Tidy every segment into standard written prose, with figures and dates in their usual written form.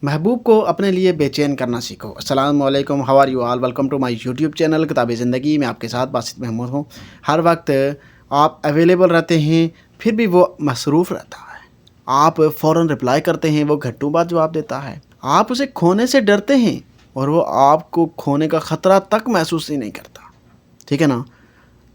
महबूब को अपने लिए बेचैन करना सीखो। अस्सलाम वालेकुम, how are you all, welcome to my YouTube channel किताब ज़िंदगी में आपके साथ बासित महमूद हूँ। हर वक्त आप अवेलेबल रहते हैं, फिर भी वो मसरूफ़ रहता है। आप फ़ौरन रिप्लाई करते हैं, वो घट्टू बात जवाब देता है। आप उसे खोने से डरते हैं और वो आपको खोने का ख़तरा तक महसूस ही नहीं करता। ठीक है ना?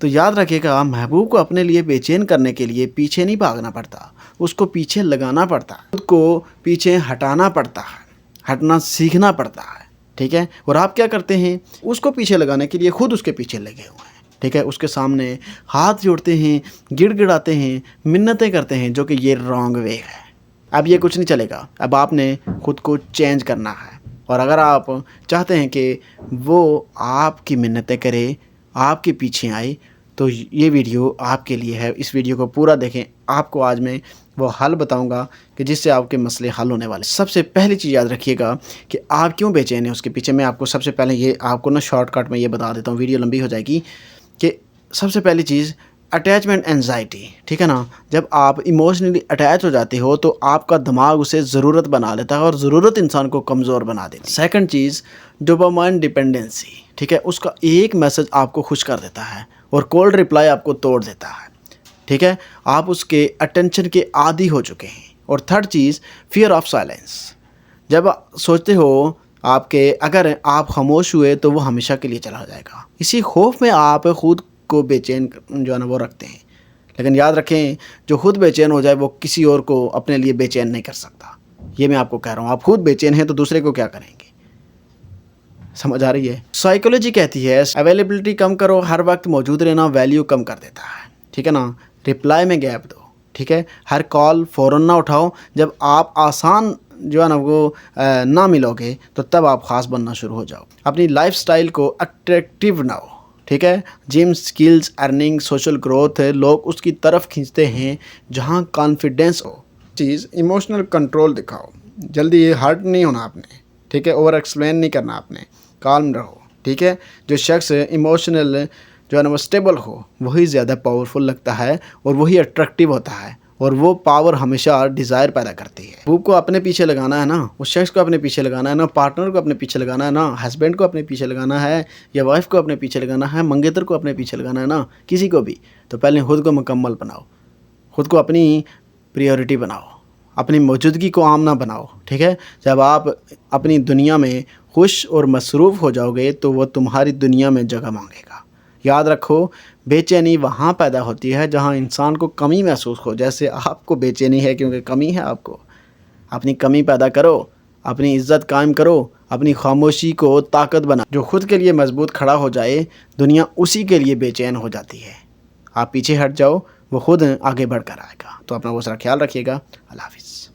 तो याद रखिएगा, महबूब को अपने लिए बेचैन करने के लिए पीछे नहीं भागना पड़ता, उसको पीछे लगाना पड़ता है, खुद को पीछे हटाना पड़ता है, हटना सीखना पड़ता है। ठीक है? और आप क्या करते हैं? उसको पीछे लगाने के लिए खुद उसके पीछे लगे हुए हैं। ठीक है? उसके सामने हाथ जोड़ते हैं, गिड़गिड़ाते हैं, मिन्नतें करते हैं, जो कि ये रॉन्ग वे है। अब ये कुछ नहीं चलेगा। अब आपने खुद को चेंज करना है। और अगर आप चाहते हैं कि वो आपकी मिन्नतें करे, आपके पीछे आए, तो ये वीडियो आपके लिए है। इस वीडियो को पूरा देखें। आपको आज मैं वो हल बताऊंगा कि जिससे आपके मसले हल होने वाले। सबसे पहली चीज़ याद रखिएगा कि आप क्यों बेचैन हैं उसके पीछे। मैं आपको सबसे पहले ये आपको ना शॉर्टकट में ये बता देता हूँ, वीडियो लंबी हो जाएगी। कि सबसे पहली चीज़ अटैचमेंट एंजाइटी। ठीक है ना? जब आप इमोशनली अटैच हो जाते हो तो आपका दिमाग उसे ज़रूरत बना लेता है और ज़रूरत इंसान को कमज़ोर बना देती है। सेकंड चीज़ डोपामाइन डिपेंडेंसी। ठीक है? उसका एक मैसेज आपको खुश कर देता है और कोल्ड रिप्लाई आपको तोड़ देता है। ठीक है? आप उसके अटेंशन के आदी हो चुके हैं। और third cheese fear of silence. जब आप सोचते हो आपके अगर आप खामोश हुए तो वो हमेशा के लिए चला जाएगा, इसी खौफ में आप खुद को बेचैन जो है ना वो रखते हैं। लेकिन याद रखें, जो खुद बेचैन हो जाए वो किसी और को अपने लिए बेचैन नहीं कर सकता। ये मैं आपको कह रहा हूँ। आप खुद बेचैन हैं तो दूसरे को क्या करेंगे? समझ आ रही है? साइकोलॉजी कहती है अवेलेबिलिटी कम करो, हर वक्त मौजूद रहना वैल्यू कम कर देता है। ठीक है ना? रिप्लाई में गैप दो। ठीक है? हर कॉल फ़ौरन ना उठाओ। जब आप आसान जो है ना वो ना मिलोगे तो तब आप ख़ास बनना शुरू हो जाओ। अपनी लाइफस्टाइल को अट्रैक्टिव बनाओ। ठीक है? Gym, skills, earning, social growth लोग उसकी तरफ खींचते हैं जहाँ कॉन्फिडेंस हो। चीज़ इमोशनल कंट्रोल दिखाओ। जल्दी हर्ट नहीं होना आपने। ठीक है? ओवर एक्सप्लेन नहीं करना आपने। काल्म रहो। ठीक है? जो शख्स इमोशनल जो है ना वो स्टेबल हो वही ज़्यादा पावरफुल लगता है और वही अट्रैक्टिव होता है। और वो पावर हमेशा डिज़ायर पैदा करती है। महबूब को अपने पीछे लगाना है ना, उस शख्स को अपने पीछे लगाना है ना, पार्टनर को अपने पीछे लगाना है ना, हस्बैंड को अपने पीछे लगाना है या वाइफ को अपने पीछे लगाना है, मंगेतर को अपने पीछे लगाना है ना, किसी को भी, तो पहले खुद को मुकम्मल बनाओ। खुद को अपनी प्रायोरिटी बनाओ। अपनी मौजूदगी को आम ना बनाओ। ठीक है? जब आप अपनी दुनिया में खुश और मसरूफ़ हो जाओगे तो वो तुम्हारी दुनिया में जगह मांगेगा। याद रखो, बेचैनी वहाँ पैदा होती है जहाँ इंसान को कमी महसूस हो। जैसे आपको बेचैनी है क्योंकि कमी है आपको। अपनी कमी पैदा करो, अपनी इज़्ज़त कायम करो, अपनी खामोशी को ताकत बना। जो खुद के लिए मजबूत खड़ा हो जाए, दुनिया उसी के लिए बेचैन हो जाती है। आप पीछे हट जाओ, वो खुद आगे बढ़ कर आएगा। तो अपना बहुत सारा ख्याल रखिएगा। अल्लाह हाफ़िज़।